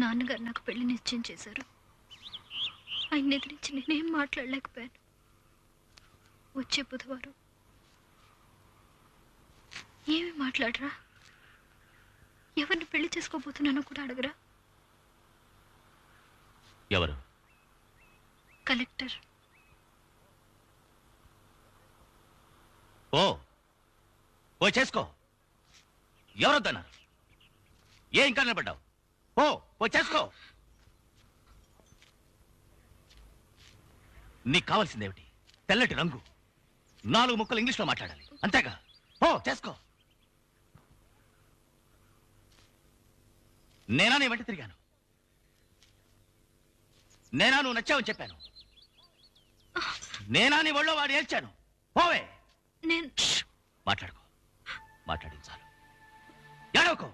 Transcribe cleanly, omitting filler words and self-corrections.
నాన్నగారు నాకు పెళ్లి నిశ్చయం చేశారు. ఆయన ఎదిరించి నేనేం మాట్లాడలేకపోయాను. వచ్చే బుధవారం ఏమి మాట్లాడరా? ఎవరిని పెళ్లి చేసుకోబోతున్నానో కూడా అడగరా? ఎవరు? కలెక్టర్. ఓ ఓ చేసుకో. ఎవరొద్దన్నారు? ఏ ఇంకా నిలబడ్డావు? ఓ ఓ చేసుకో. నీకు కావాల్సిందేమిటి? తెల్లటి రంగు, 4 ముక్కలు ఇంగ్లీష్లో మాట్లాడాలి, అంతేగా? ఓ చేసుకో. నేనా నీ వెంట తిరిగాను? నేనా నువ్వు నచ్చావని చెప్పాను? నేనా నీ ఒళ్ళో వాడు ఏల్చాను? పోవే. నేను మాట్లాడుకో, మాట్లాడించాలి. ఏడవకో.